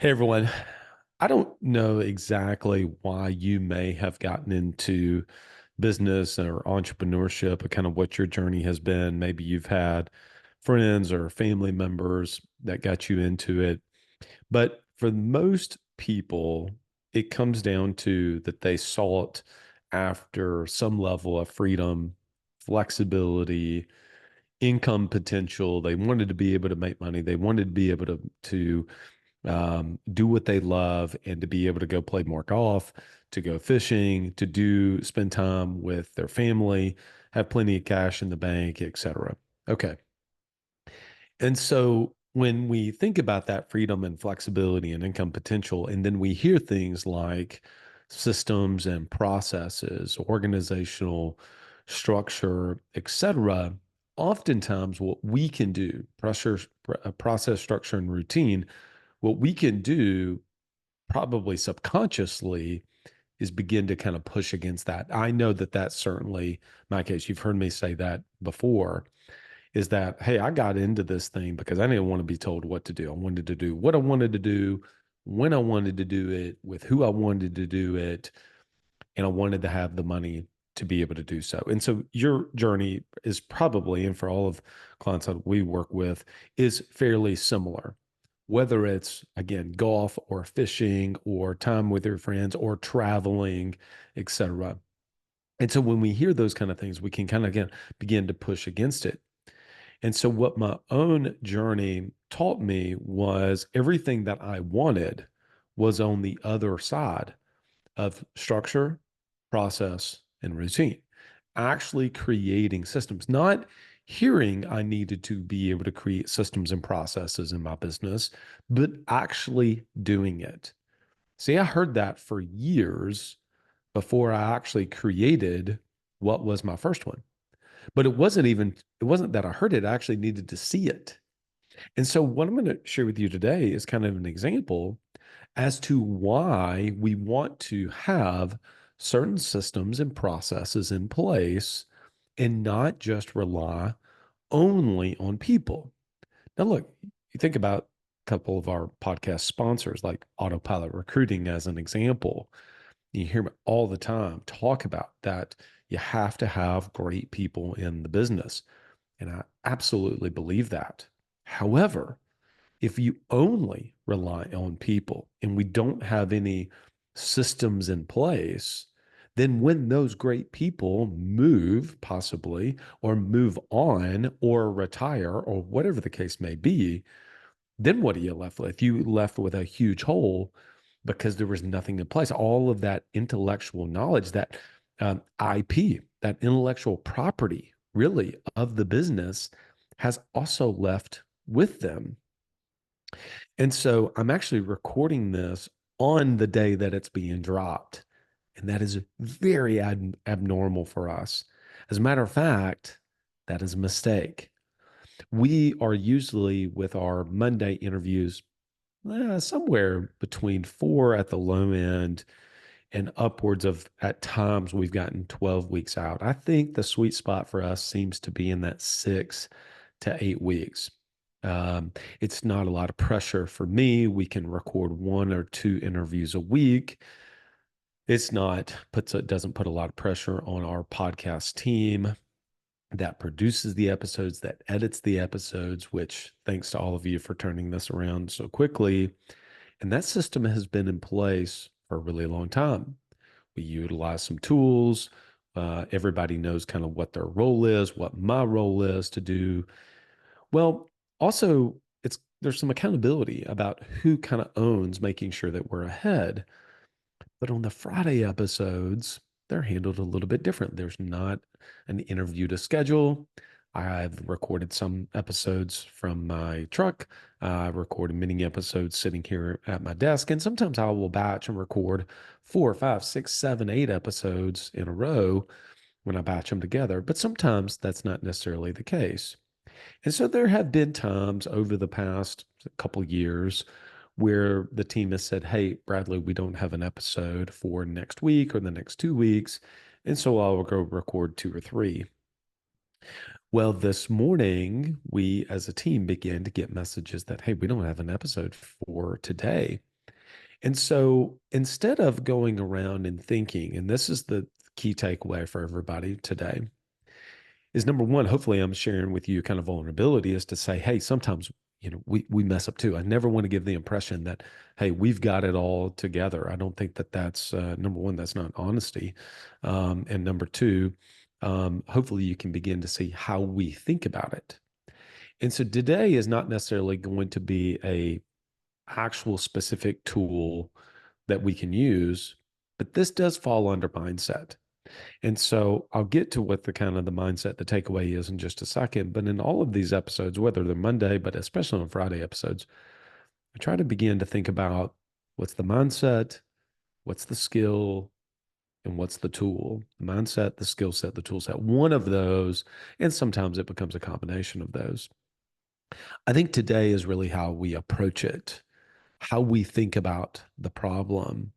Hey everyone. I don't know exactly why you may have gotten into business or entrepreneurship or kind of what your journey has been. Maybe you've had friends or family members that got you into it. But for most people, it comes down to that they sought after some level of freedom, flexibility, income potential. They wanted to be able to make money. They wanted to be able to do what they love and to be able to go play more golf, to go fishing, to do spend time with their family, have plenty of cash in the bank, etc. Okay. And so when we think about that freedom and flexibility and income potential, and then we hear things like systems and processes, organizational structure, etc., oftentimes what we can do, process structure and routine, what we can do probably subconsciously is begin to kind of push against that. I know that that's certainly my case. You've heard me say that before, is that, hey, I got into this thing because I didn't want to be told what to do. I wanted to do what I wanted to do, when I wanted to do it, with who I wanted to do it, and I wanted to have the money to be able to do so. And so your journey is probably, and for all of clients that we work with, is fairly similar. Whether it's again golf or fishing or time with your friends or traveling, etc. And so when we hear those kind of things, we can kind of again begin to push against it. And so what my own journey taught me was everything that I wanted was on the other side of structure, process, and routine. Actually creating systems, not hearing I needed to be able to create systems and processes in my business, but actually doing it. See, I heard that for years before I actually created what was my first one. But it wasn't that I heard it, I actually needed to see it. And so, what I'm going to share with you today is kind of an example as to why we want to have certain systems and processes in place and not just rely only on people. Now, look, you think about a couple of our podcast sponsors, like Autopilot Recruiting, as an example. You hear me all the time talk about that you have to have great people in the business. And I absolutely believe that. However, if you only rely on people and we don't have any systems in place, then when those great people move, possibly, or move on, or retire, or whatever the case may be, then what are you left with? You left with a huge hole because there was nothing in place. All of that intellectual knowledge, that IP, that intellectual property, really, of the business has also left with them. And so I'm actually recording this on the day that it's being dropped. And that is very abnormal for us. As a matter of fact, that is a mistake. We are usually with our Monday interviews somewhere between four at the low end and upwards of, at times, we've gotten 12 weeks out. I think the sweet spot for us seems to be in that 6 to 8 weeks. It's not a lot of pressure for me. We can record one or two interviews a week. It doesn't put a lot of pressure on our podcast team that produces the episodes, that edits the episodes, which thanks to all of you for turning this around so quickly. And that system has been in place for a really long time. We utilize some tools. Everybody knows kind of what their role is, what my role is to do. Well, also, there's some accountability about who kind of owns making sure that we're ahead. But on the Friday episodes, they're handled a little bit different. There's not an interview to schedule. I've recorded some episodes from my truck. I've recorded many episodes sitting here at my desk. And sometimes I will batch and record 4, 5, 6, 7, 8 episodes in a row when I batch them together. But sometimes that's not necessarily the case. And so there have been times over the past couple years where the team has said, "Hey, Bradley, we don't have an episode for next week or the next 2 weeks. And so I'll go record two or three." Well, this morning, we as a team began to get messages that, "Hey, we don't have an episode for today." And so instead of going around and thinking, and this is the key takeaway for everybody today, is number one, hopefully I'm sharing with you kind of vulnerability is to say, hey, sometimes, we mess up too. I never want to give the impression that, hey, we've got it all together. I don't think that that's number one, that's not honesty. And number two, hopefully you can begin to see how we think about it. And so today is not necessarily going to be a actual specific tool that we can use, but this does fall under mindset. And so I'll get to what the kind of the mindset, the takeaway is in just a second. But in all of these episodes, whether they're Monday, but especially on Friday episodes, I try to begin to think about what's the mindset, what's the skill, and what's the tool. The mindset, the skill set, the tool set. One of those, and sometimes it becomes a combination of those. I think today is really how we approach it, how we think about the problem.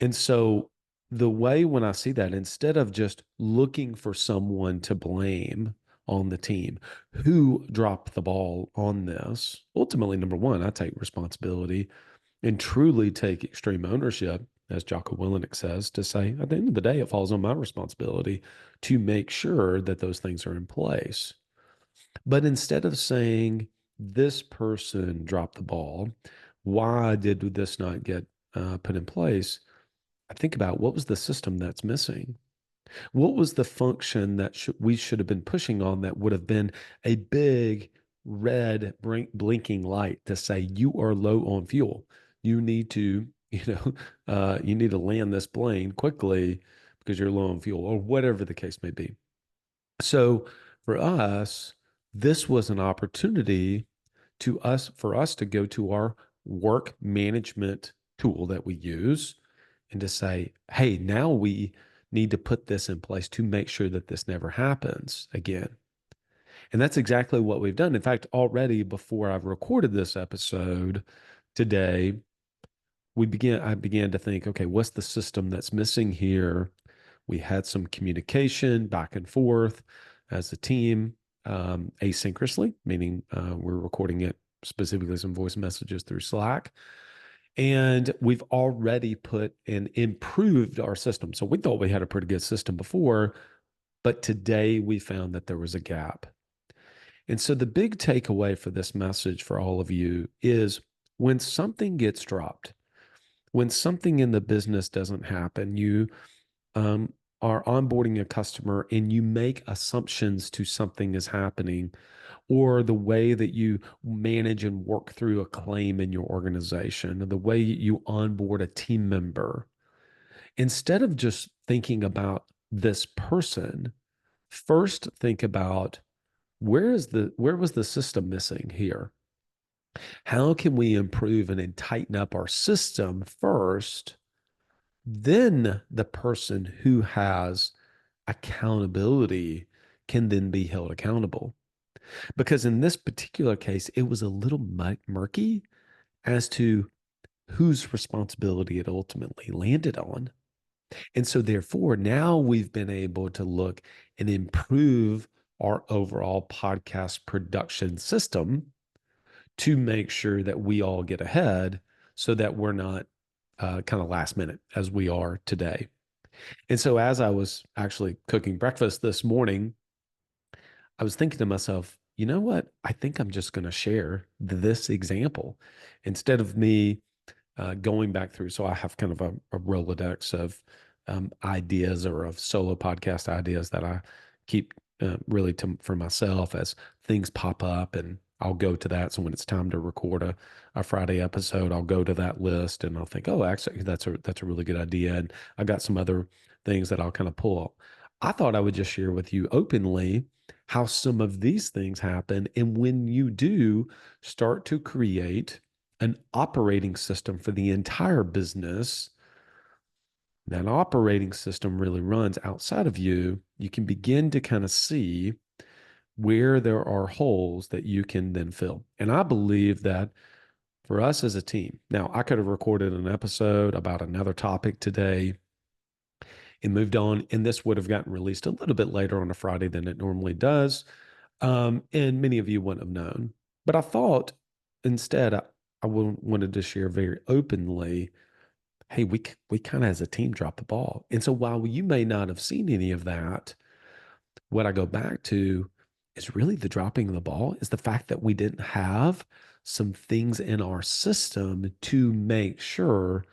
And so the way when I see that, instead of just looking for someone to blame on the team who dropped the ball on this, ultimately, number one, I take responsibility and truly take extreme ownership, as Jocko Willink says, to say, at the end of the day, it falls on my responsibility to make sure that those things are in place. But instead of saying, this person dropped the ball, why did this not get put in place? I think about what was the system that's missing? What was the function that we should have been pushing on that would have been a big red blinking light to say you are low on fuel. You need to, you need to land this plane quickly because you're low on fuel, or whatever the case may be. So for us, this was an opportunity for us to go to our work management tool that we use and to say, hey, now we need to put this in place to make sure that this never happens again. And that's exactly what we've done. In fact, already before I've recorded this episode today, I began to think, okay, what's the system that's missing here? We had some communication back and forth as a team, asynchronously, meaning we're recording it specifically some voice messages through Slack. And we've already put and improved our system. So we thought we had a pretty good system before, but today we found that there was a gap. And so the big takeaway for this message for all of you is when something gets dropped, when something in the business doesn't happen, you are onboarding a customer and you make assumptions to something is happening, or the way that you manage and work through a claim in your organization, or the way you onboard a team member, instead of just thinking about this person, first think about where was the system missing here? How can we improve and tighten up our system first? Then the person who has accountability can then be held accountable. Because in this particular case, it was a little murky as to whose responsibility it ultimately landed on. And so, therefore, now we've been able to look and improve our overall podcast production system to make sure that we all get ahead so that we're not kind of last minute as we are today. And so, as I was actually cooking breakfast this morning, I was thinking to myself, you know what? I think I'm just going to share this example instead of me going back through. So I have kind of a Rolodex of ideas or of solo podcast ideas that I keep really for myself as things pop up, and I'll go to that. So when it's time to record a Friday episode, I'll go to that list and I'll think, oh, actually, that's a really good idea. And I got some other things that I'll kind of pull up. I thought I would just share with you openly how some of these things happen. And when you do start to create an operating system for the entire business, that operating system really runs outside of you, you can begin to kind of see where there are holes that you can then fill. And I believe that for us as a team, now I could have recorded an episode about another topic today and moved on, and this would have gotten released a little bit later on a Friday than it normally does. And many of you wouldn't have known. But I thought instead, wanted to share very openly, hey, we kind of as a team dropped the ball. And so while you may not have seen any of that, what I go back to is really the dropping of the ball is the fact that we didn't have some things in our system to make sure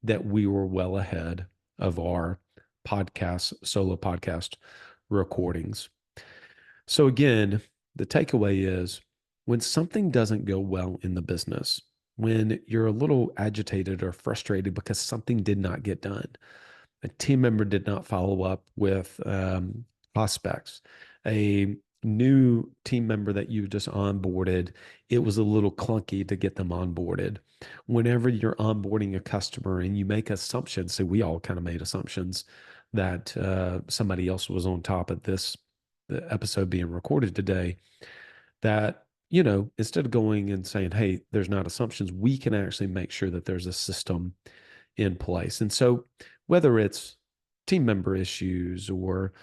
that we were well ahead of our solo podcast recordings. So again, the takeaway is when something doesn't go well in the business, when you're a little agitated or frustrated because something did not get done, a team member did not follow up with prospects, a new team member that you just onboarded, it was a little clunky to get them onboarded. Whenever you're onboarding a customer and you make assumptions, so we all kind of made assumptions that somebody else was on top of the episode being recorded today, that instead of going and saying, hey, there's not assumptions, we can actually make sure that there's a system in place. And so whether it's team member issues or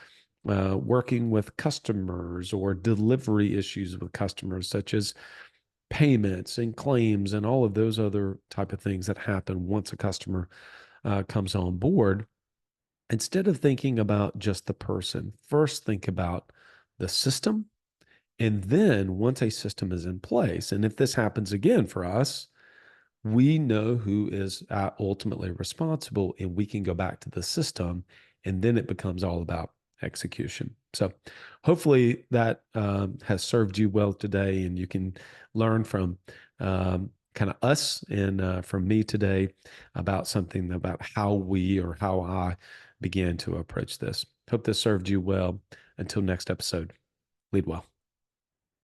working with customers or delivery issues with customers, such as payments and claims and all of those other type of things that happen once a customer comes on board, instead of thinking about just the person, first think about the system. And then once a system is in place, and if this happens again for us, we know who is ultimately responsible, and we can go back to the system, and then it becomes all about execution. So hopefully that has served you well today, and you can learn from kind of us and from me today about something about how I began to approach this. Hope this served you well. Until next episode, lead well.